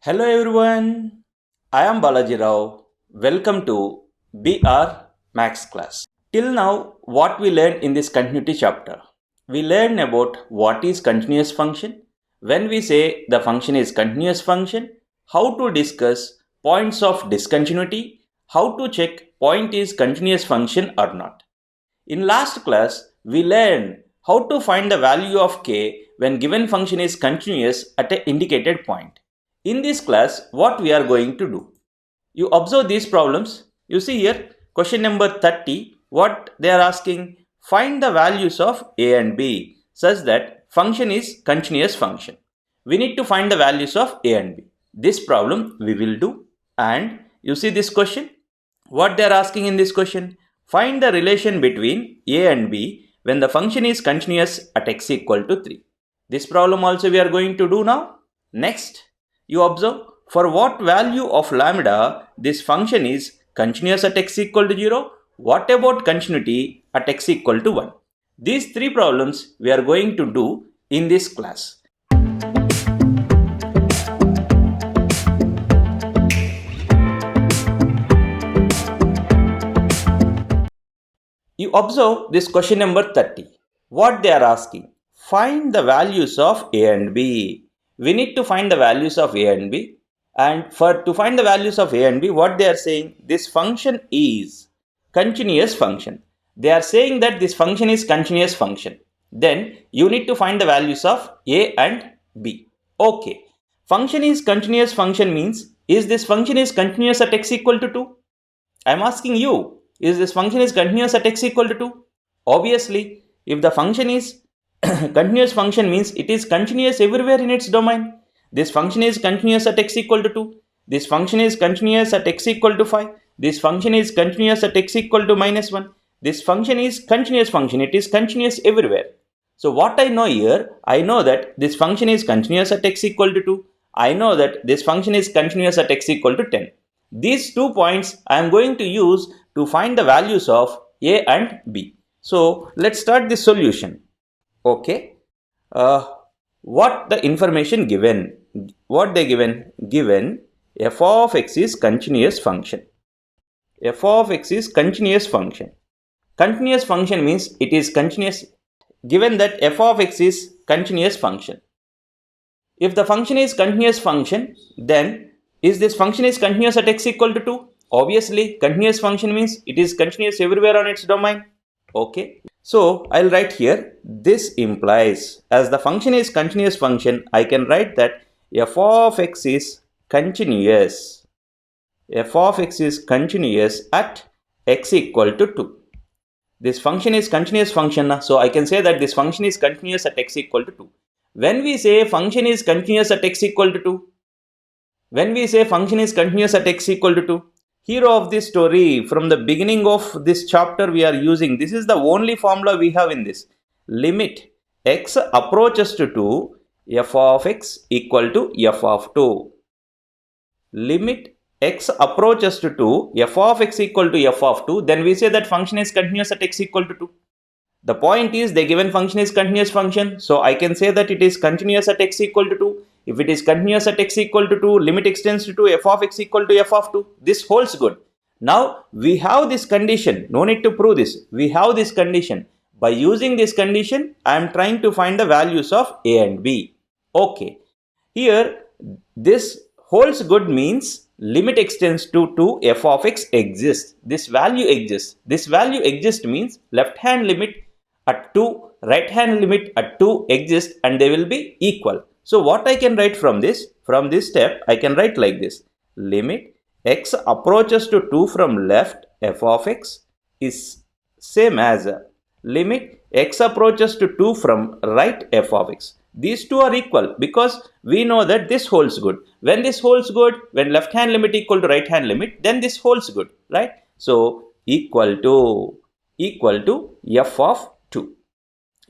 Hello everyone, I am Balaji Rao. Welcome to BR Max class. Till now, what we learned in this continuity chapter? We learned about what is continuous function, when we say the function is continuous function, how to discuss points of discontinuity, how to check point is continuous function or not. In last class, we learned how to find the value of k when given function is continuous at an indicated point. In this class, what we are going to do? You observe these problems. You see here, question number 30, what they are asking, find the values of a and b such that function is continuous function. We need to find the values of a and b. This problem we will do. And you see this question, what they are asking in this question, find the relation between a and b when the function is continuous at x equal to 3. This problem also we are going to do now. Next, you observe for what value of lambda this function is continuous at x equal to 0. What about continuity at x equal to 1? These three problems we are going to do in this class. You observe this question number 30. What they are asking? Find the values of a and b. We need to find the values of a and b. And to find the values of a and b, what they are saying? This function is continuous function. They are saying that this function is continuous function. Then you need to find the values of a and b. Okay. Function is continuous function means, is this function is continuous at x equal to 2? I am asking you, is this function is continuous at x equal to 2? Obviously, if the function is continuous function means it is continuous everywhere in its domain. This function is continuous at x equal to 2. This function is continuous at x equal to 5. This function is continuous at x equal to minus 1. This function is continuous function. It is continuous everywhere. So what I know here, I know that this function is continuous at x equal to 2. I know that this function is continuous at x equal to 10. These 2 points I am going to use to find the values of a and b. So let's start the solution. Okay. What the information given? What they given? Given f of x is continuous function. F of x is continuous function. Continuous function means it is continuous. Given that f of x is continuous function. If the function is continuous function, then is this function is continuous at x equal to 2? Obviously, continuous function means it is continuous everywhere on its domain. Okay. So, I'll write here, this implies, as the function is continuous function, I can write that f of x is continuous. F of x is continuous at x equal to 2. This function is continuous function, so I can say that this function is continuous at x equal to 2. When we say function is continuous at x equal to 2, when we say function is continuous at x equal to 2, hero of this story, from the beginning of this chapter we are using, this is the only formula we have in this. Limit x approaches to 2, f of x equal to f of 2. Limit x approaches to 2, f of x equal to f of 2, then we say that function is continuous at x equal to 2. The point is the given function is continuous function, so I can say that it is continuous at x equal to 2. If it is continuous at x equal to 2, limit extends to 2, f of x equal to f of 2. This holds good. Now, we have this condition. No need to prove this. We have this condition. By using this condition, I am trying to find the values of a and b. Okay. Here, this holds good means limit extends to 2, f of x exists. This value exists. This value exists means left hand limit at 2, right hand limit at 2 exist and they will be equal. So what I can write from this step, I can write like this. Limit x approaches to 2 from left, f of x is same as limit x approaches to 2 from right, f of x. These two are equal because we know that this holds good. When this holds good, when left hand limit equal to right hand limit, then this holds good, right? So equal to f of 2.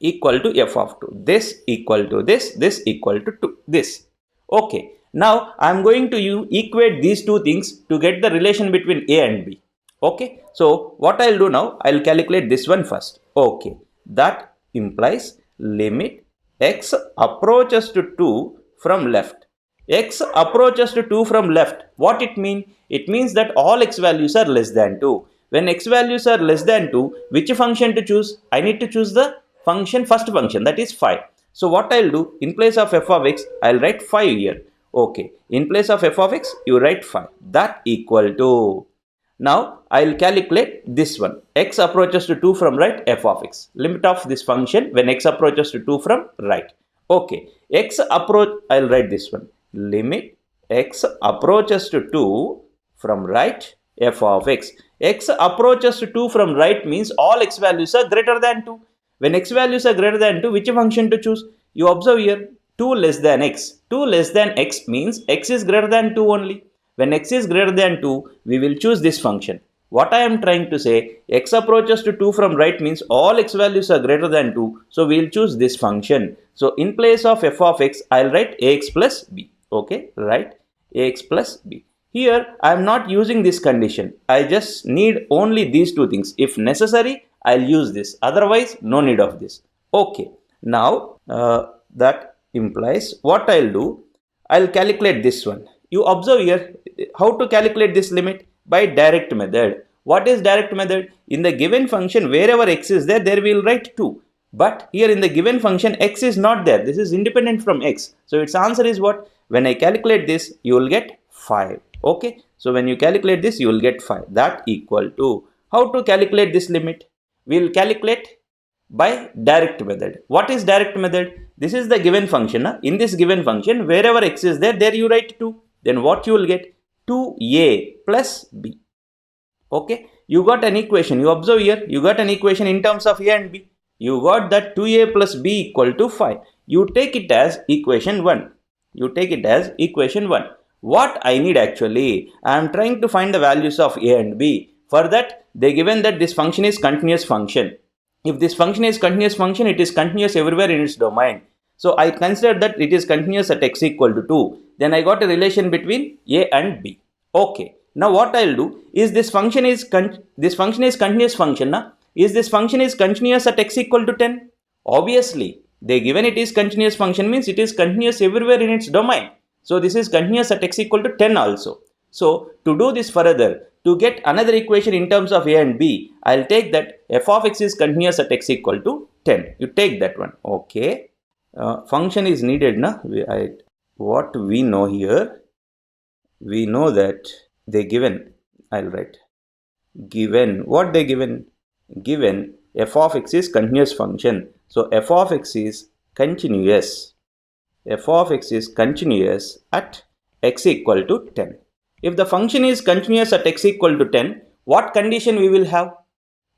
Equal to f of 2. This equal to this equal to 2. This. Okay. Now, I am going to equate these two things to get the relation between a and b. Okay. So, what I will do now, I will calculate this one first. Okay. That implies limit x approaches to 2 from left. x approaches to 2 from left. What it means? It means that all x values are less than 2. When x values are less than 2, which function to choose? I need to choose the function, first function, that is 5. So what I'll do, in place of f of x, I'll write 5 here. Okay, in place of f of x, you write 5. That equal to, now I'll calculate this one. X approaches to 2 from right, f of x. Limit of this function when x approaches to 2 from right. Okay, x approach, I'll write this one. Limit x approaches to 2 from right, f of x. X approaches to 2 from right means all x values are greater than 2. When x values are greater than 2, which function to choose? You observe here, 2 less than x. 2 less than x means x is greater than 2 only. When x is greater than 2, we will choose this function. What I am trying to say, x approaches to 2 from right means all x values are greater than 2. So we will choose this function. So in place of f of x, I will write ax plus b. Okay, write ax plus b. Here I am not using this condition. I just need only these two things. If necessary, I will use this. Otherwise, no need of this. Okay, now that implies what I will do, I will calculate this one. You observe here how to calculate this limit by direct method. What is direct method? In the given function, wherever x is there, there we will write 2. But here in the given function, x is not there. This is independent from x. So its answer is what? When I calculate this, you will get 5. Okay. So when you calculate this, you will get 5. That equal to, how to calculate this limit? We will calculate by direct method. What is direct method? This is the given function. In this given function, wherever x is there, there you write 2. Then what you will get? 2a plus b. Okay, you got an equation. You observe here, you got an equation in terms of a and b. You got that 2a plus b equal to 5. You take it as equation 1. You take it as equation 1. What I need actually, I am trying to find the values of a and b. For that, they given that this function is continuous function. If this function is continuous function, it is continuous everywhere in its domain. So I consider that it is continuous at x equal to 2. Then I got a relation between a and b. Okay. Now what I will do is this function is continuous function. Na? Is this function is continuous at x equal to 10? Obviously, they given it is continuous function means it is continuous everywhere in its domain. So this is continuous at x equal to 10 also. So to do this further, to get another equation in terms of a and b, I will take that f of x is continuous at x equal to 10. You take that one. Okay. Function is needed. Na? What we know here, we know that they given, I'll write, given, what they given? Given f of x is continuous function. So f of x is continuous. F of x is continuous at x equal to 10. If the function is continuous at x equal to 10, what condition we will have?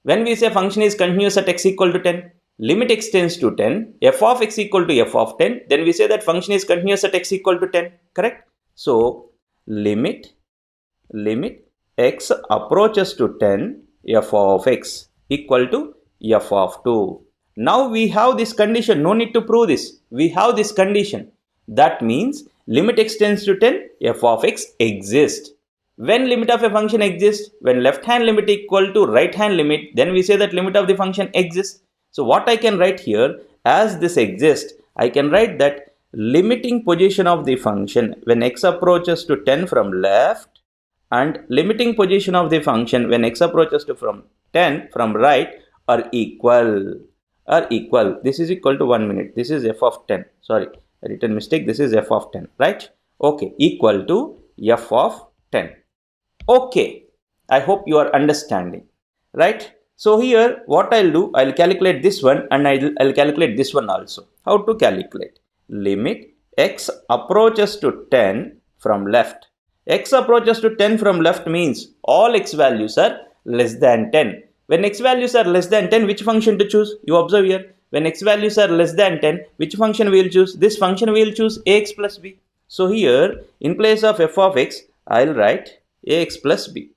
When we say function is continuous at x equal to 10, limit x tends to 10, f of x equal to f of 10, then we say that function is continuous at x equal to 10, correct? So, limit x approaches to 10, f of x equal to f of 2. Now we have this condition, no need to prove this, we have this condition. That means limit x tends to 10, f of x exists. When limit of a function exists, when left hand limit equal to right hand limit, then we say that limit of the function exists. So what I can write here, as this exists, I can write that limiting position of the function when x approaches to 10 from left and limiting position of the function when x approaches to from 10 from right are equal. This is equal to 1 minute. This is f of 10. Sorry, a written mistake. This is f of 10, right? Okay, equal to f of 10. Okay, I hope you are understanding, right? So here what I'll do, I'll calculate this one and I'll calculate this one also. How to calculate? Limit x approaches to 10 from left. X approaches to 10 from left means all x values are less than 10. When x values are less than 10, which function to choose? You observe here. When x values are less than 10, which function we will choose? This function we will choose ax plus b. So here, in place of f of x, I'll write ax plus b.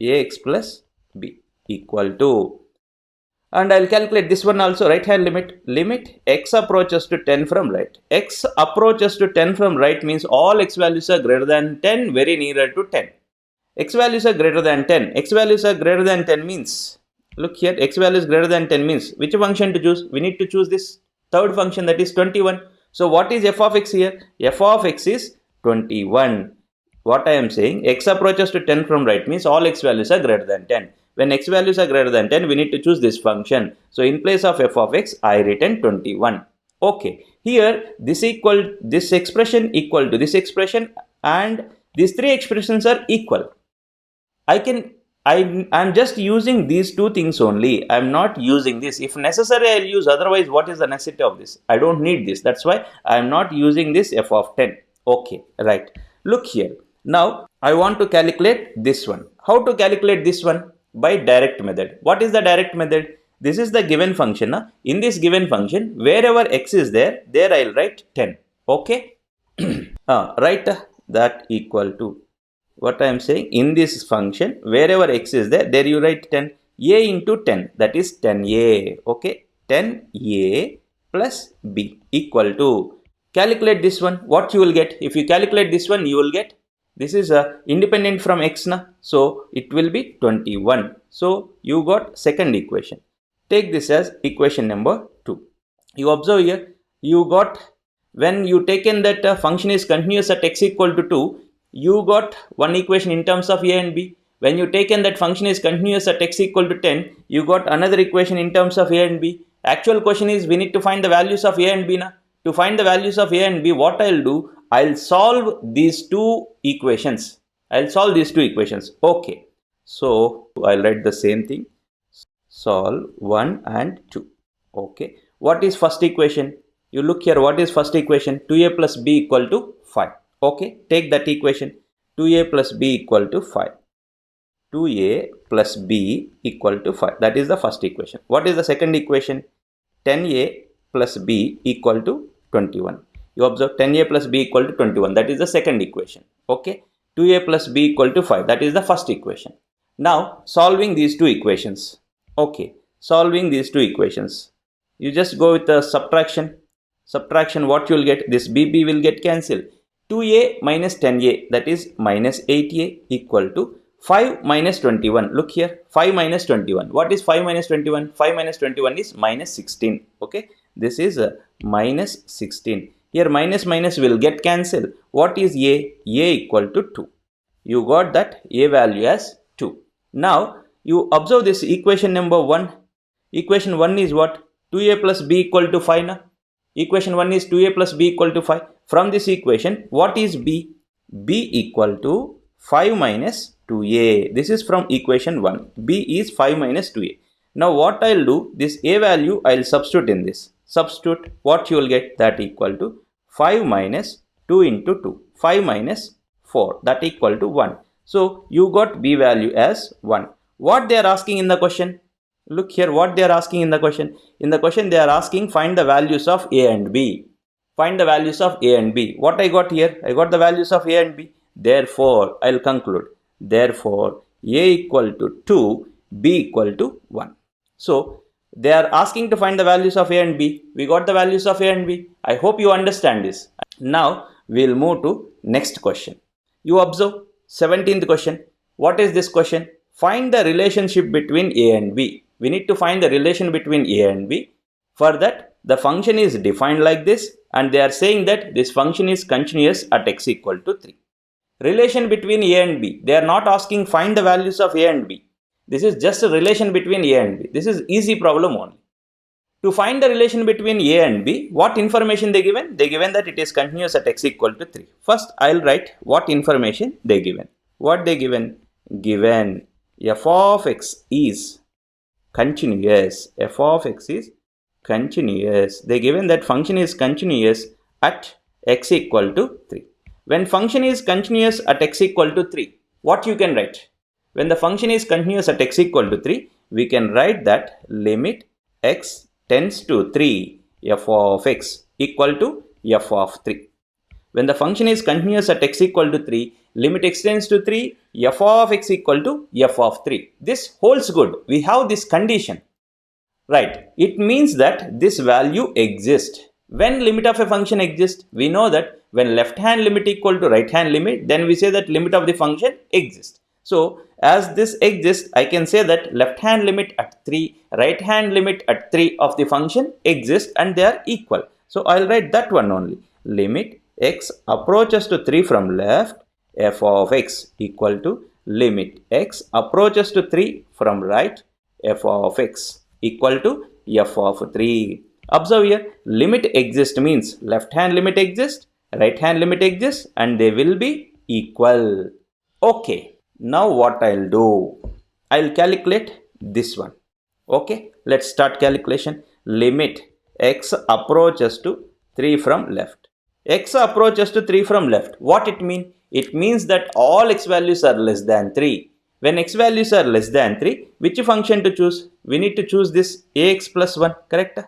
Ax plus b equal to, and I'll calculate this one also, right hand limit. Limit x approaches to 10 from right. X approaches to 10 from right means all x values are greater than 10, very nearer to 10. X values are greater than 10. X values are greater than 10 means, look here, x value is greater than 10 means, which function to choose? We need to choose this third function, that is 21. So what is f of x here? F of x is 21. What I am saying, x approaches to 10 from right means all x values are greater than 10. When x values are greater than 10, we need to choose this function. So in place of f of x, I written 21. Okay, here this expression equal to this expression, and these three expressions are equal. I'm just using these two things only. I'm not using this. If necessary, I'll use. Otherwise, what is the necessity of this? I don't need this. That's why I'm not using this f of 10. Okay, right. Look here. Now, I want to calculate this one. How to calculate this one? By direct method. What is the direct method? This is the given function. In this given function, wherever x is there I'll write 10. Okay. Write that equal to, what I am saying, in this function, wherever x is there you write 10. A into 10, that is 10a. Okay. 10a plus b equal to, calculate this one. What you will get? If you calculate this one, you will get, this is independent from x na, so it will be 21. So you got second equation. Take this as equation number 2. You observe here, you got, when you taken that function is continuous at x equal to 2, you got one equation in terms of a and b. When you taken that function is continuous at x equal to 10, you got another equation in terms of a and b. Actual question is, we need to find the values of a and b na. To find the values of a and b, what I'll do, I'll solve these two equations. Okay. So I'll write the same thing. Solve 1 and 2. Okay. What is first equation? You look here, what is first equation? 2a plus b equal to 5. Okay. Take that equation. 2a plus b equal to 5. 2a plus b equal to 5. That is the first equation. What is the second equation? 10a plus b equal to 21. You observe 10a plus b equal to 21. That is the second equation. Okay. 2a plus b equal to 5. That is the first equation. Now, solving these two equations. Okay. Solving these two equations. You just go with the subtraction. Subtraction, what you will get? This bb will get cancelled. 2a minus 10a, that is minus 8a, equal to 5 minus 21. Look here. 5 minus 21. What is 5 minus 21? 5 minus 21 is minus 16. Okay. This is minus 16. Here minus minus will get cancelled. What is a? A equal to 2. You got that a value as 2. Now, you observe this equation number 1. Equation 1 is what? 2a plus b equal to 5 na? Equation 1 is 2a plus b equal to 5. From this equation, what is b? b equal to 5 minus 2a. This is from equation 1. b is 5 minus 2a. Now what I'll do, this a value I'll substitute in this. Substitute, what you will get? That equal to 5 minus 2 into 2. 5 minus 4. That equal to 1. So you got b value as 1. What they are asking in the question? Look here, what they are asking in the question. In the question they are asking, find the values of a and b. Find the values of a and b. What I got here? I got the values of a and b. Therefore, I'll conclude. Therefore, a equal to 2, b equal to 1. So, they are asking to find the values of a and b. We got the values of a and b. I hope you understand this. Now, we'll move to next question. You observe 17th question. What is this question? Find the relationship between a and b. We need to find the relation between a and b. For that, the function is defined like this, and they are saying that this function is continuous at x equal to 3. Relation between a and b. They are not asking find the values of a and b. This is just a relation between a and b. This is easy problem only. To find the relation between a and b, what information they given? They given that it is continuous at x equal to 3. First, I'll write what information they given. What they given? Given f of x is continuous. F of x is continuous. They given that function is continuous at x equal to 3. When function is continuous at x equal to 3, what you can write? When the function is continuous at x equal to 3, we can write that limit x tends to 3, f of x equal to f of 3. When the function is continuous at x equal to 3, limit x tends to 3, f of x equal to f of 3. This holds good. We have this condition. Right. It means that this value exists. When limit of a function exists, we know that when left hand limit equal to right hand limit, then we say that limit of the function exists. So, as this exists, I can say that left hand limit at 3, right hand limit at 3 of the function exists and they are equal. So, I'll write that one only. Limit x approaches to 3 from left, f of x equal to limit x approaches to 3 from right, f of x equal to f of 3. Observe here, limit exist means left hand limit exists, right hand limit exists, and they will be equal. Okay, now what I'll do, I'll calculate this one. Okay, let's start calculation. Limit x approaches to 3 from left. X approaches to 3 from left. What it mean? It means that all x values are less than 3. When x values are less than 3, which function to choose? We need to choose this ax plus 1, correct?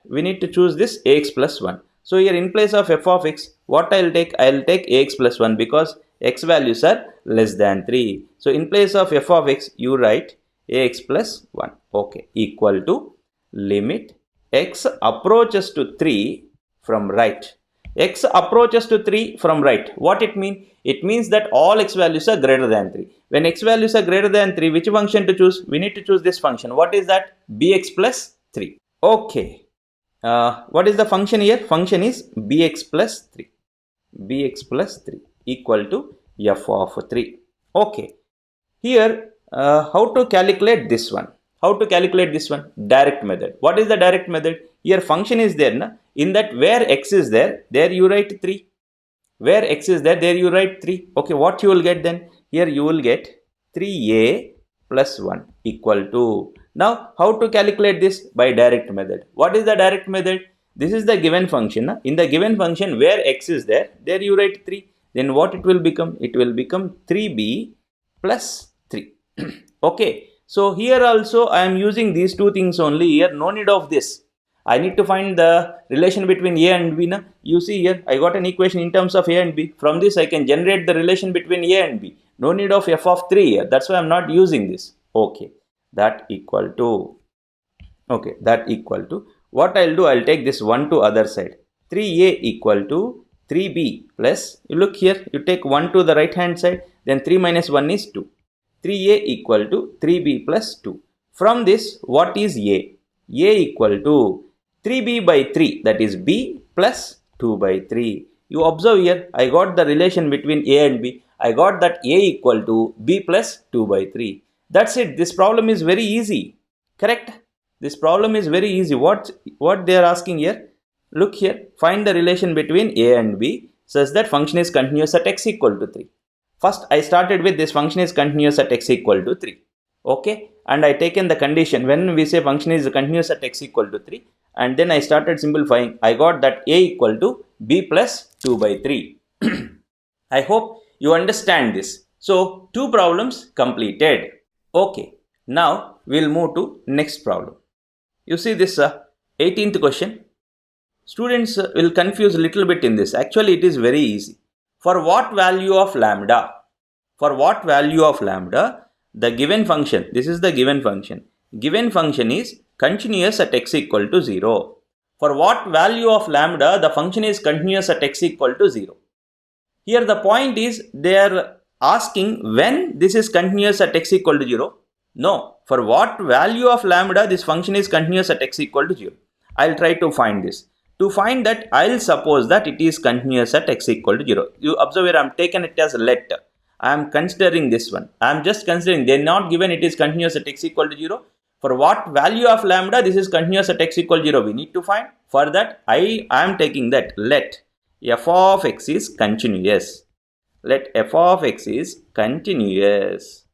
We need to choose this ax plus 1. So here in place of f of x, what I'll take? I'll take ax plus 1 because x values are less than 3. So in place of f of x, you write ax plus 1. Okay, equal to limit x approaches to 3 from right. X approaches to 3 from right. What it mean? It means that all x values are greater than 3. When x values are greater than 3, which function to choose? We need to choose this function. What is that? Bx plus 3. Okay. What is the function here? Function is bx plus 3. Bx plus 3 equal to f of 3. Okay. Here, how to calculate this one? How to calculate this one? Direct method. What is the direct method? Here function is there. Na? In that where x is there, there you write 3. Where x is there, there you write 3. Okay, what you will get then? Here you will get 3a plus 1 equal to. Now, how to calculate this? By direct method. What is the direct method? This is the given function. Na? In the given function where x is there, there you write 3. Then what it will become? It will become 3b plus 3. Okay. So here also I am using these two things only. Here no need of this. I need to find the relation between a and b. Na? You see here I got an equation in terms of a and b. From this I can generate the relation between a and b. No need of f of 3 here. That's why I am not using this. Okay. That equal to. Okay. That equal to. What I'll do, I'll take this 1 to other side. 3a equal to 3b plus. You look here. You take 1 to the right hand side. Then 3 minus 1 is 2. 3a equal to 3b plus 2. From this, what is a? A equal to 3b by 3, that is b plus 2 by 3. You observe here, I got the relation between a and b. I got that a equal to b plus 2 by 3. That's it. This problem is very easy. Correct? This problem is very easy. What they are asking here? Look here. Find the relation between a and b such that function is continuous at x equal to 3. First, I started with this function is continuous at x equal to 3. Okay. And I taken the condition when we say function is continuous at x equal to 3. And then I started simplifying. I got that a equal to b plus 2 by 3. I hope you understand this. So, two problems completed. Okay. Now, we'll move to next problem. You see this 18th question. Students will confuse a little bit in this. Actually, it is very easy. For what value of lambda? For what value of lambda? The given function, this is the given function. Given function is continuous at x equal to 0. For what value of lambda, the function is continuous at x equal to 0. Here the point is, they are asking when this is continuous at x equal to 0. No, for what value of lambda, this function is continuous at x equal to 0. I'll try to find this. To find that, I'll suppose that it is continuous at x equal to 0. You observe here, I am taken it as let. I am considering this one. I am just considering, they are not given it is continuous at x equal to 0. For what value of lambda this is continuous at x equal to 0, we need to find. For that, I am taking that let f of x is continuous. Let f of x is continuous.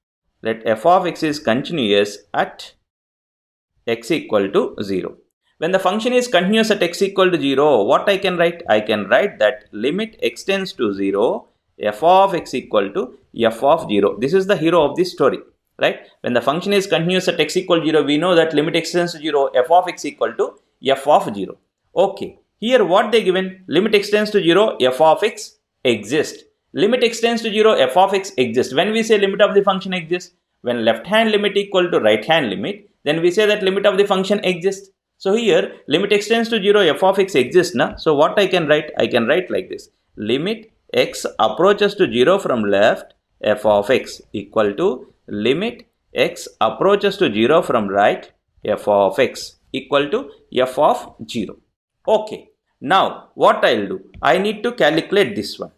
Let f of x is continuous at x equal to 0. When the function is continuous at x equal to 0, what I can write? I can write that limit x tends to 0, f of x equal to f of 0. This is the hero of this story, right? When the function is continuous at x equal to 0, we know that limit x tends to 0, f of x equal to f of 0. Okay, here what they given? Limit x tends to 0, f of x exists. Limit x tends to 0, f of x exists. When we say limit of the function exists, when left hand limit equal to right hand limit, then we say that limit of the function exists. So here limit x tends to 0, f of x exists. Na? So what I can write? I can write like this. Limit x approaches to 0 from left, f of x equal to limit x approaches to 0 from right, f of x equal to f of 0. Okay. Now, what I'll do? I need to calculate this one.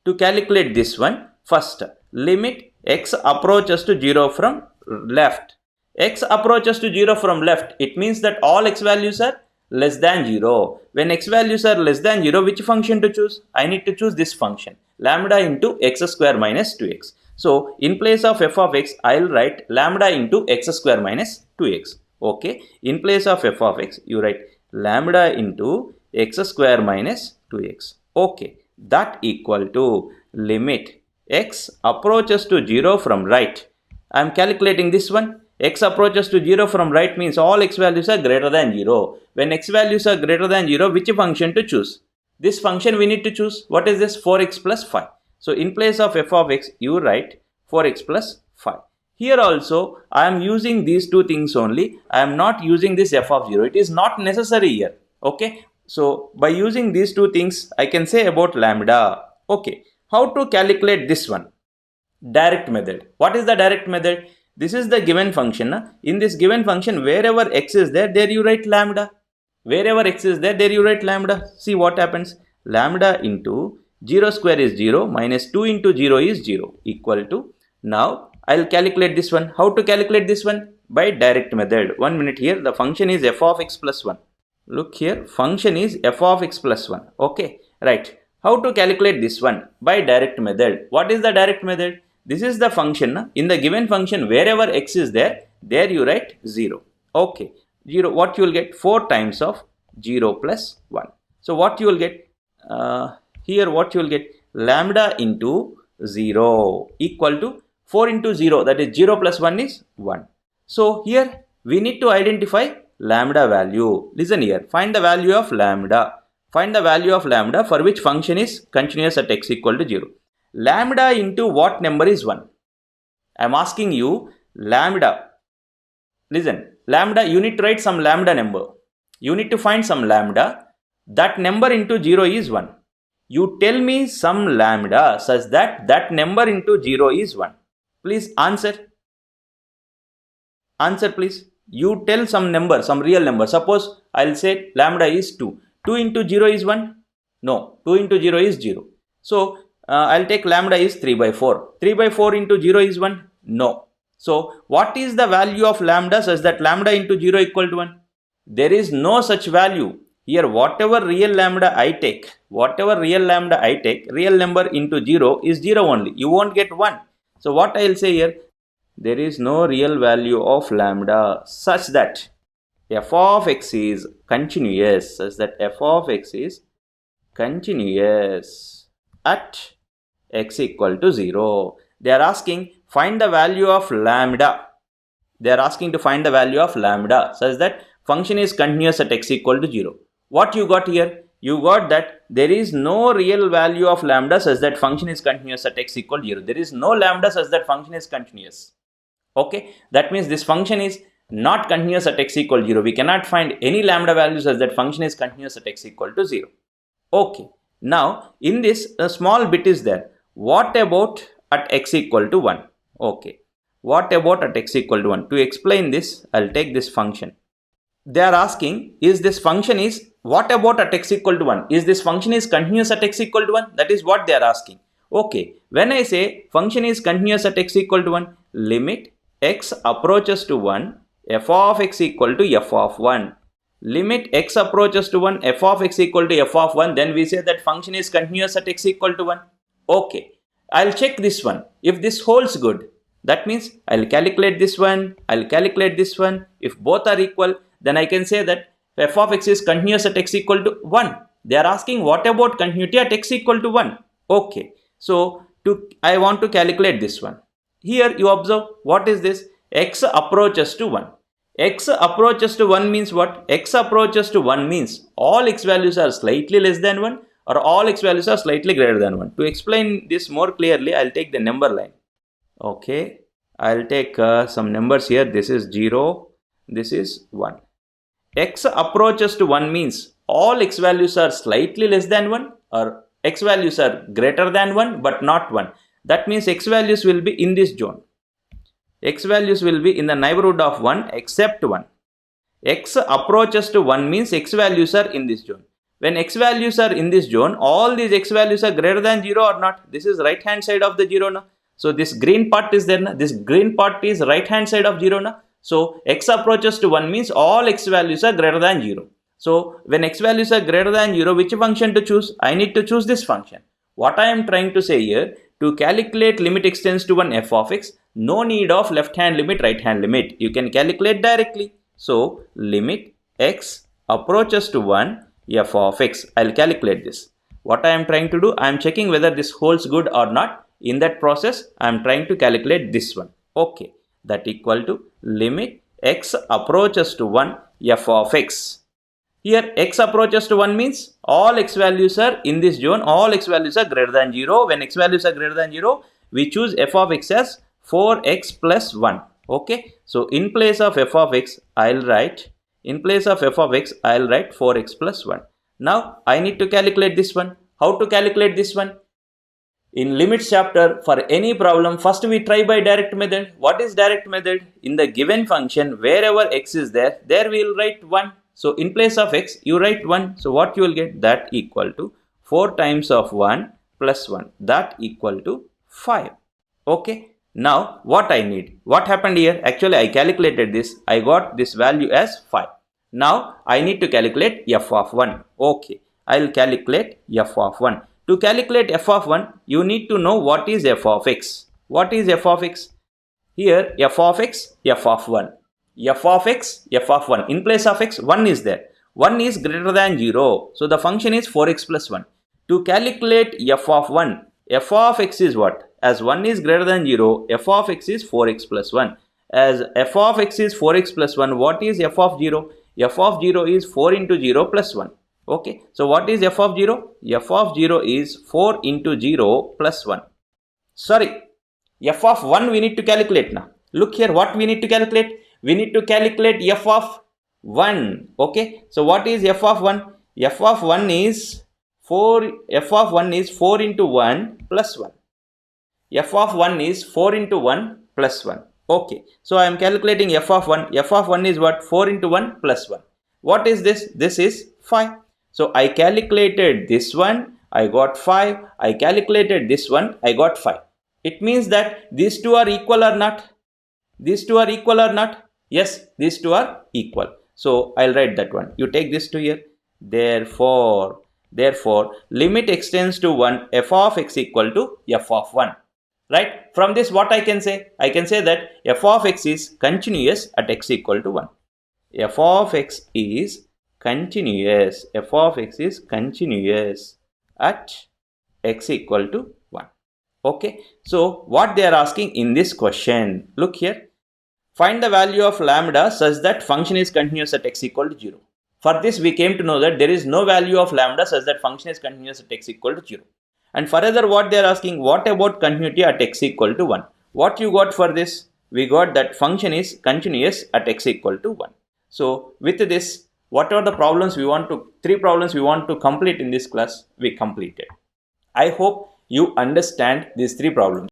To calculate this one, first, limit x approaches to 0 from left. X approaches to 0 from left. It means that all x values are less than 0. When x values are less than 0, which function to choose? I need to choose this function, lambda into x square minus 2x. So, in place of f of x, I'll write lambda into x square minus 2x. Okay. In place of f of x, you write lambda into x square minus 2x. Okay. That equal to limit x approaches to 0 from right. I am calculating this one. X approaches to 0 from right means all x values are greater than 0. When x values are greater than 0, which function to choose? This function we need to choose. What is this? 4x plus 5. So, in place of f of x, you write 4x plus 5. Here also, I am using these two things only. I am not using this f of 0. It is not necessary here. Okay. So, by using these two things, I can say about lambda. Okay. How to calculate this one? Direct method. What is the direct method? This is the given function. In this given function, wherever x is there, there you write lambda. Wherever x is there, there you write lambda. See what happens. Lambda into 0 square is 0 minus 2 into 0 is 0 equal to. Now, I'll calculate this one. How to calculate this one? By direct method. 1 minute here. The function is f of x plus 1. Look here. Function is f of x plus 1. Okay. Right. How to calculate this one? By direct method. What is the direct method? This is the function. In the given function, wherever x is there, there you write 0. Okay. 0. What you will get? 4 times of 0 plus 1. So, what you will get? Here what you will get? Lambda into 0 equal to 4 into 0. That is 0 plus 1 is 1. So, here we need to identify lambda value. Listen here. Find the value of lambda. Find the value of lambda for which function is continuous at x equal to 0. Lambda into what number is 1? I am asking you lambda. Listen, lambda, you need to write some lambda number. You need to find some lambda. That number into 0 is 1. You tell me some lambda such that that number into 0 is 1. Please answer. Answer please. You tell some number, some real number. Suppose I'll say lambda is 2. 2 into 0 is 1? No. 2 into 0 is 0. So, I'll take lambda is 3 by 4. 3 by 4 into 0 is 1? No. So, what is the value of lambda such that lambda into 0 equal to 1? There is no such value. Here, whatever real lambda I take, real number into 0 is 0 only. You won't get 1. So, what I will say here? There is no real value of lambda such that f of x is continuous, such that f of x is continuous at x equal to 0. They are asking find the value of lambda. They are asking to find the value of lambda such that function is continuous at x equal to 0. What you got here? You got that there is no real value of lambda such that function is continuous at x equal to 0. There is no lambda such that function is continuous. Okay, that means this function is not continuous at x equal to 0. We cannot find any lambda value such that function is continuous at x equal to 0. Okay, now in this a small bit is there. What about at x equal to 1? Okay, what about at x equal to 1? To explain this, I'll take this function. They are asking, is this function is, what about at x equal to 1? Is this function is continuous at x equal to 1? That is what they are asking. Okay, when I say function is continuous at x equal to 1, limit x approaches to 1, f of x equal to f of 1. Limit x approaches to 1, f of x equal to f of 1, then we say that function is continuous at x equal to 1. Okay, I'll check this one. If this holds good, that means I'll calculate this one, I'll calculate this one. If both are equal, then I can say that f of x is continuous at x equal to 1. They are asking what about continuity at x equal to 1? Okay, so I want to calculate this one. Here you observe, what is this? X approaches to 1. X approaches to 1 means what? X approaches to 1 means all x values are slightly less than 1 or all x values are slightly greater than 1. To explain this more clearly, I'll take the number line. Okay, I'll take some numbers here. This is 0, this is 1. X approaches to 1 means all x values are slightly less than 1 or x values are greater than 1 but not 1. That means x values will be in this zone. X values will be in the neighborhood of 1 except 1. X approaches to 1 means x values are in this zone. When x values are in this zone, all these x values are greater than 0 or not. This is right hand side of the 0 now. So this green part is there now. This green part is right hand side of 0 now. So x approaches to 1 means all x values are greater than 0. So when x values are greater than 0, which function to choose? I need to choose this function. What I am trying to say here, to calculate limit extends to 1 f of x, no need of left hand limit, right hand limit. You can calculate directly. So limit x approaches to 1 f of x. I'll calculate this. What I am trying to do, I am checking whether this holds good or not. In that process, I am trying to calculate this one. Okay, that equal to limit x approaches to 1 f of x. Here x approaches to 1 means all x values are in this zone, all x values are greater than 0. When x values are greater than 0, we choose f of x as 4x plus 1. Okay, so in place of f of x, I'll write 4x plus 1. Now I need to calculate this one. How to calculate this one? In limits chapter, for any problem, first we try by direct method. What is direct method? In the given function, wherever x is there we will write 1. So in place of x, you write 1. So what you will get? That equal to 4 times of 1 plus 1. That equal to 5. Okay. Now what I need? What happened here? Actually I calculated this. I got this value as 5. Now I need to calculate f of 1. Okay. I will calculate f of 1. To calculate f of 1, you need to know what is f of x. What is f of x? Here f of x, f of 1. F of x, f of 1. In place of x, 1 is there. 1 is greater than 0. So the function is 4x plus 1. To calculate f of 1, f of x is what? As 1 is greater than 0, f of x is 4x plus 1. As f of x is 4x plus 1, what is f of 0? F of 0 is 4 into 0 plus 1. Okay, so what is f of 0? F of 0 is 4 into 0 plus 1. Sorry, f of 1 we need to calculate now. Look here, what we need to calculate? We need to calculate f of 1. Okay, so what is f of 1? F of 1 is 4. F of 1 is 4 into 1 plus 1. F of 1 is 4 into 1 plus 1. Okay, so I am calculating f of 1. F of 1 is what? 4 into 1 plus 1. What is this? This is 5. So I calculated this one, I got 5. I calculated this one, I got 5. It means that these two are equal or not? These two are equal or not? Yes, these two are equal. So I'll write that one. You take this to here. Therefore, limit extends to 1 f of x equal to f of 1. Right? From this what I can say? I can say that f of x is continuous at x equal to 1. F of x is continuous. F of x is continuous at x equal to 1. Okay. So what they are asking in this question, look here. Find the value of lambda such that function is continuous at x equal to 0. For this we came to know that there is no value of lambda such that function is continuous at x equal to 0. And further what they are asking, what about continuity at x equal to 1? What you got for this? We got that function is continuous at x equal to 1. So with this, what are the problems we want to, 3 problems we want to complete in this class, we completed. I hope you understand these 3 problems.